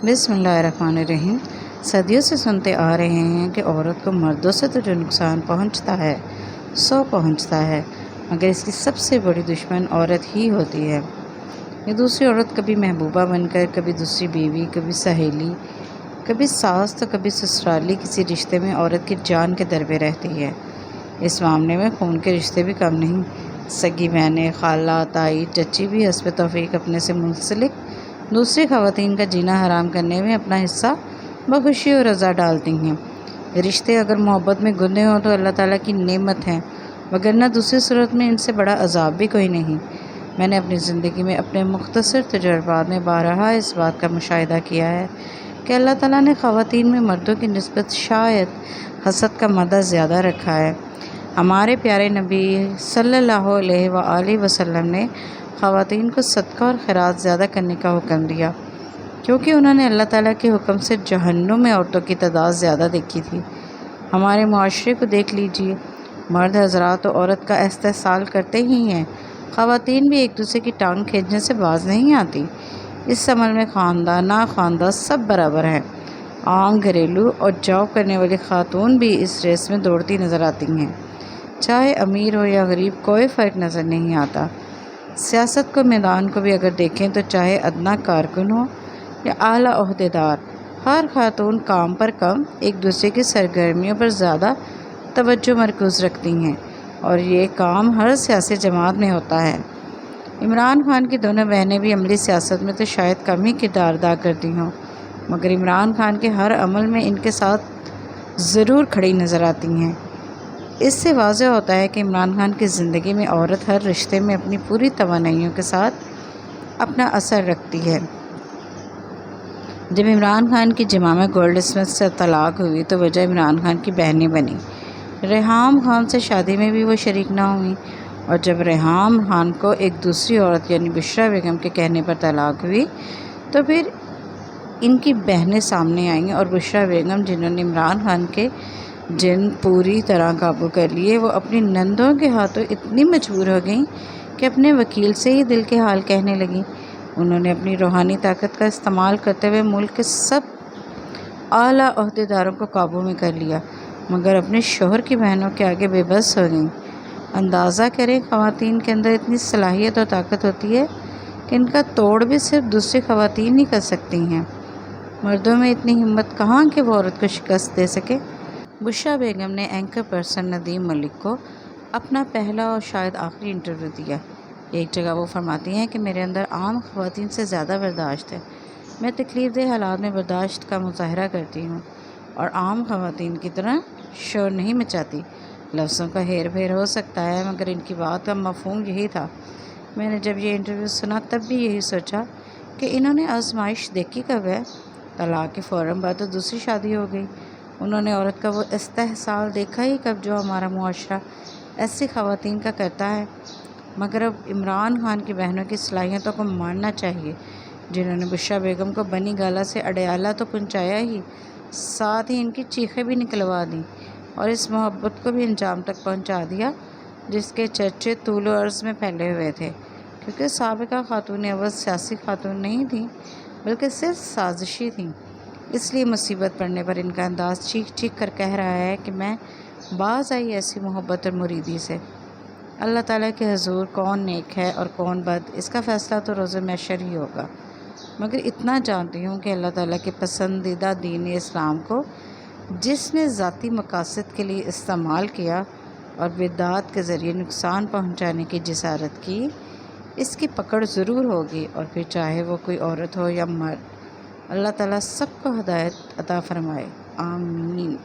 بسم اللہ الرحمن الرحیم۔ صدیوں سے سنتے آ رہے ہیں کہ عورت کو مردوں سے تو جو نقصان پہنچتا ہے سو پہنچتا ہے، مگر اس کی سب سے بڑی دشمن عورت ہی ہوتی ہے۔ یہ دوسری عورت کبھی محبوبہ بن کر، کبھی دوسری بیوی، کبھی سہیلی، کبھی ساس تو کبھی سسرالی کسی رشتے میں عورت کی جان کے در پہ رہتی ہے۔ اس معاملے میں خون کے رشتے بھی کم نہیں۔ سگی بہنیں، خالہ، تائی، چچی بھی حسب توفیق اپنے سے منسلک دوسری خواتین کا جینا حرام کرنے میں اپنا حصہ بخوشی اور رضا ڈالتی ہیں۔ رشتے اگر محبت میں گندے ہوں تو اللہ تعالیٰ کی نعمت ہیں، وگرنہ دوسری صورت میں ان سے بڑا عذاب بھی کوئی نہیں۔ میں نے اپنی زندگی میں اپنے مختصر تجربات میں بارہا اس بات کا مشاہدہ کیا ہے کہ اللہ تعالیٰ نے خواتین میں مردوں کی نسبت شاید حسد کا مادہ زیادہ رکھا ہے۔ ہمارے پیارے نبی صلی اللہ علیہ وآلہ وسلم نے خواتین کو صدقہ اور خیرات زیادہ کرنے کا حکم دیا، کیونکہ انہوں نے اللہ تعالیٰ کے حکم سے جہنم میں عورتوں کی تعداد زیادہ دیکھی تھی۔ ہمارے معاشرے کو دیکھ لیجئے، مرد حضرات تو عورت کا استحصال کرتے ہی ہیں، خواتین بھی ایک دوسرے کی ٹانگ کھینچنے سے باز نہیں آتی۔ اس عمل میں خواندہ ناخواندہ سب برابر ہیں۔ عام گھریلو اور جاب کرنے والی خاتون بھی اس ریس میں دوڑتی نظر آتی ہیں۔ چاہے امیر ہو یا غریب، کوئی فرق نظر نہیں آتا۔ سیاست کو میدان کو بھی اگر دیکھیں تو چاہے ادنا کارکن ہو یا اعلیٰ عہدیدار، ہر خاتون کام پر کم، ایک دوسرے کی سرگرمیوں پر زیادہ توجہ مرکوز رکھتی ہیں، اور یہ کام ہر سیاسی جماعت میں ہوتا ہے۔ عمران خان کی دونوں بہنیں بھی عملی سیاست میں تو شاید کم ہی کردار ادا کرتی ہوں، مگر عمران خان کے ہر عمل میں ان کے ساتھ ضرور کھڑی نظر آتی ہیں۔ اس سے واضح ہوتا ہے کہ عمران خان کی زندگی میں عورت ہر رشتے میں اپنی پوری توانائیوں کے ساتھ اپنا اثر رکھتی ہے۔ جب عمران خان کی جمامہ گولڈ اسمتھ سے طلاق ہوئی تو وجہ عمران خان کی بہنیں بنی۔ ریحام خان سے شادی میں بھی وہ شریک نہ ہوئیں، اور جب ریحام خان کو ایک دوسری عورت یعنی بشریٰ بیگم کے کہنے پر طلاق ہوئی تو پھر ان کی بہنیں سامنے آئیں، اور بشریٰ بیگم جنہوں نے عمران خان کے جن پوری طرح قابو کر لیے، وہ اپنی نندوں کے ہاتھوں اتنی مجبور ہو گئیں کہ اپنے وکیل سے ہی دل کے حال کہنے لگیں۔ انہوں نے اپنی روحانی طاقت کا استعمال کرتے ہوئے ملک کے سب اعلیٰ عہدیداروں کو قابو میں کر لیا، مگر اپنے شوہر کی بہنوں کے آگے بے بس ہو گئیں۔ اندازہ کریں، خواتین کے اندر اتنی صلاحیت اور طاقت ہوتی ہے کہ ان کا توڑ بھی صرف دوسری خواتین ہی کر سکتی ہیں۔ مردوں میں اتنی ہمت کہاں کہ وہ عورت کو شکست دے سکے۔ بشریٰ بیگم نے اینکر پرسن ندیم ملک کو اپنا پہلا اور شاید آخری انٹرویو دیا۔ ایک جگہ وہ فرماتی ہیں کہ میرے اندر عام خواتین سے زیادہ برداشت ہے، میں تکلیف دہ حالات میں برداشت کا مظاہرہ کرتی ہوں، اور عام خواتین کی طرح شور نہیں مچاتی۔ لفظوں کا ہیر پھیر ہو سکتا ہے، مگر ان کی بات کا مفہوم یہی تھا۔ میں نے جب یہ انٹرویو سنا تب بھی یہی سوچا کہ انہوں نے آزمائش دیکھی کب ہے۔ طلاق کے فوراً بعد تو دوسری شادی ہو گئی۔ انہوں نے عورت کا وہ استحصال دیکھا ہی کب جو ہمارا معاشرہ ایسی خواتین کا کرتا ہے۔ مگر اب عمران خان کی بہنوں کی صلاحیتوں کو ماننا چاہیے، جنہوں نے بشریٰ بیگم کو بنی گالہ سے اڈیالہ تو پہنچایا ہی، ساتھ ہی ان کی چیخیں بھی نکلوا دیں، اور اس محبت کو بھی انجام تک پہنچا دیا جس کے چرچے طول و عرض میں پھیلے ہوئے تھے، کیونکہ سابقہ خاتون اول سیاسی خاتون نہیں تھیں بلکہ صرف سازشی تھیں۔ اس لیے مصیبت پڑنے پر ان کا انداز چیخ چیخ کر کہہ رہا ہے کہ میں باز آئی ایسی محبت اور مریدی سے۔ اللہ تعالیٰ کے حضور کون نیک ہے اور کون بد، اس کا فیصلہ تو روز محشر ہی ہوگا، مگر اتنا جانتی ہوں کہ اللہ تعالیٰ کے پسندیدہ دین اسلام کو جس نے ذاتی مقاصد کے لیے استعمال کیا اور بدعات کے ذریعے نقصان پہنچانے کی جسارت کی، اس کی پکڑ ضرور ہوگی، اور پھر چاہے وہ کوئی عورت ہو یا مرد۔ اللہ تعالیٰ سب کو ہدایت عطا فرمائے، آمین۔